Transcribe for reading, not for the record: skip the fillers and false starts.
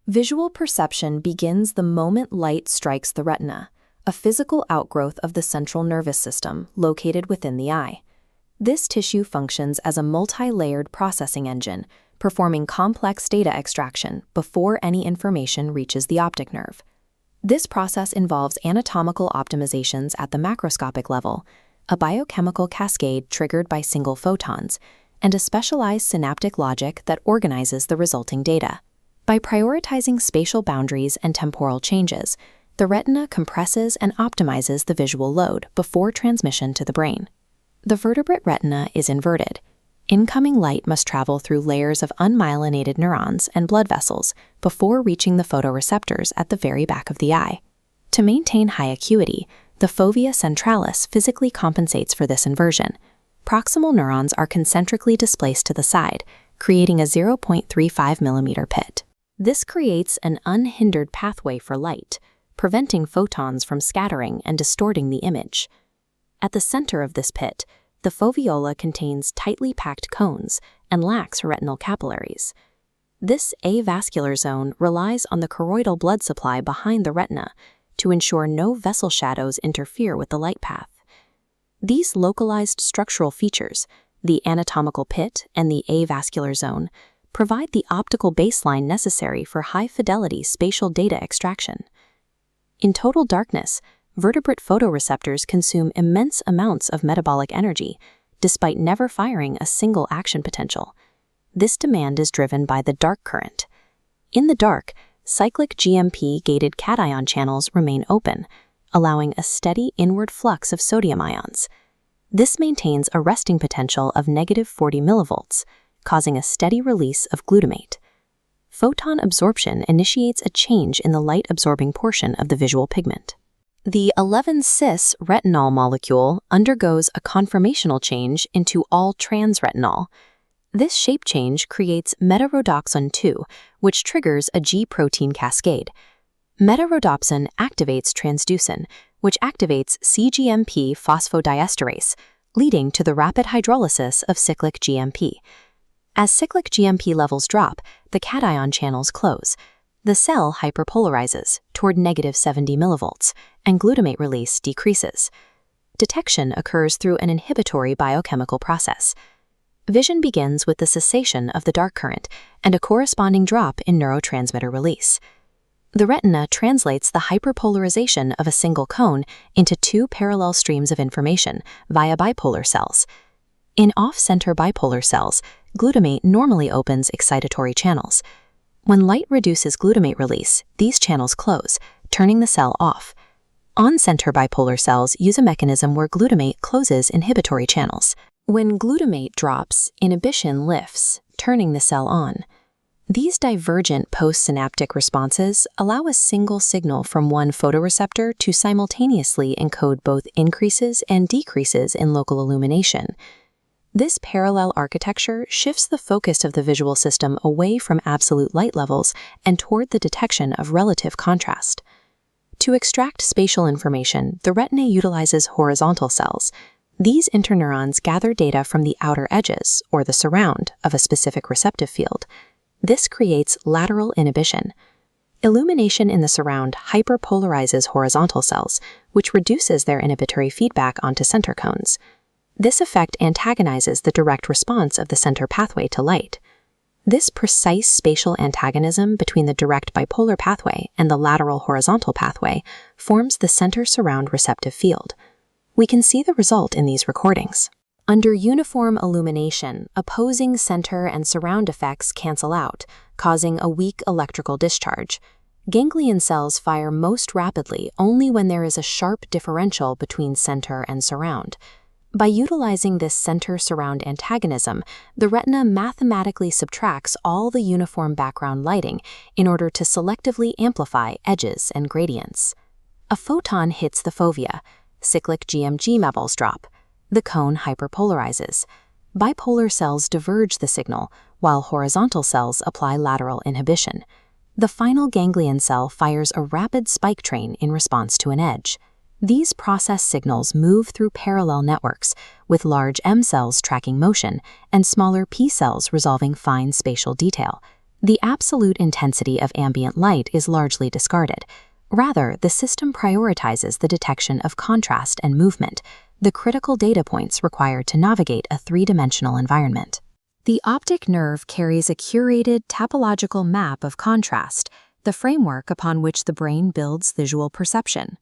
Visual perception begins the moment light strikes the retina, a physical outgrowth of the central nervous system located within the eye. This tissue functions as a multi-layered processing engine, performing complex data extraction before any information reaches the optic nerve. This process involves anatomical optimizations at the macroscopic level, a biochemical cascade triggered by single photons, and a specialized synaptic logic that organizes the resulting data. By prioritizing spatial boundaries and temporal changes, the retina compresses and optimizes the visual load before transmission to the brain. The vertebrate retina is inverted. Incoming light must travel through layers of unmyelinated neurons and blood vessels before reaching the photoreceptors at the very back of the eye. To maintain high acuity, the fovea centralis physically compensates for this inversion. Proximal neurons are concentrically displaced to the side, creating a 0.35 mm pit. This creates an unhindered pathway for light, preventing photons from scattering and distorting the image. At the center of this pit, the foveola contains tightly packed cones and lacks retinal capillaries. This avascular zone relies on the choroidal blood supply behind the retina to ensure no vessel shadows interfere with the light path. These localized structural features, the anatomical pit and the avascular zone, provide the optical baseline necessary for high-fidelity spatial data extraction. In total darkness, vertebrate photoreceptors consume immense amounts of metabolic energy, despite never firing a single action potential. This demand is driven by the dark current. In the dark, cyclic GMP-gated cation channels remain open, allowing a steady inward flux of sodium ions. This maintains a resting potential of -40 millivolts, causing a steady release of glutamate. Photon absorption initiates a change in the light-absorbing portion of the visual pigment. The 11-cis retinol molecule undergoes a conformational change into all-trans-retinol. This shape change creates metarhodopsin 2, which triggers a G protein cascade. Metarhodopsin activates transducin, which activates cGMP phosphodiesterase, leading to the rapid hydrolysis of cyclic GMP. As cyclic GMP levels drop, the cation channels close. The cell hyperpolarizes toward -70 millivolts, and glutamate release decreases. Detection occurs through an inhibitory biochemical process. Vision begins with the cessation of the dark current and a corresponding drop in neurotransmitter release. The retina translates the hyperpolarization of a single cone into two parallel streams of information via bipolar cells. In off-center bipolar cells, glutamate normally opens excitatory channels. When light reduces glutamate release, these channels close, turning the cell off. On-center bipolar cells use a mechanism where glutamate closes inhibitory channels. When glutamate drops, inhibition lifts, turning the cell on. These divergent postsynaptic responses allow a single signal from one photoreceptor to simultaneously encode both increases and decreases in local illumination. This parallel architecture shifts the focus of the visual system away from absolute light levels and toward the detection of relative contrast. To extract spatial information, the retina utilizes horizontal cells. These interneurons gather data from the outer edges, or the surround, of a specific receptive field. This creates lateral inhibition. Illumination in the surround hyperpolarizes horizontal cells, which reduces their inhibitory feedback onto center cones. This effect antagonizes the direct response of the center pathway to light. This precise spatial antagonism between the direct bipolar pathway and the lateral horizontal pathway forms the center-surround receptive field. We can see the result in these recordings. Under uniform illumination, opposing center and surround effects cancel out, causing a weak electrical discharge. Ganglion cells fire most rapidly only when there is a sharp differential between center and surround. By utilizing this center-surround antagonism, the retina mathematically subtracts all the uniform background lighting in order to selectively amplify edges and gradients. A photon hits the fovea. Cyclic GMG levels drop. The cone hyperpolarizes. Bipolar cells diverge the signal, while horizontal cells apply lateral inhibition. The final ganglion cell fires a rapid spike train in response to an edge. These process signals move through parallel networks, with large M cells tracking motion and smaller P cells resolving fine spatial detail. The absolute intensity of ambient light is largely discarded. Rather, the system prioritizes the detection of contrast and movement, the critical data points required to navigate a three-dimensional environment. The optic nerve carries a curated topological map of contrast, the framework upon which the brain builds visual perception.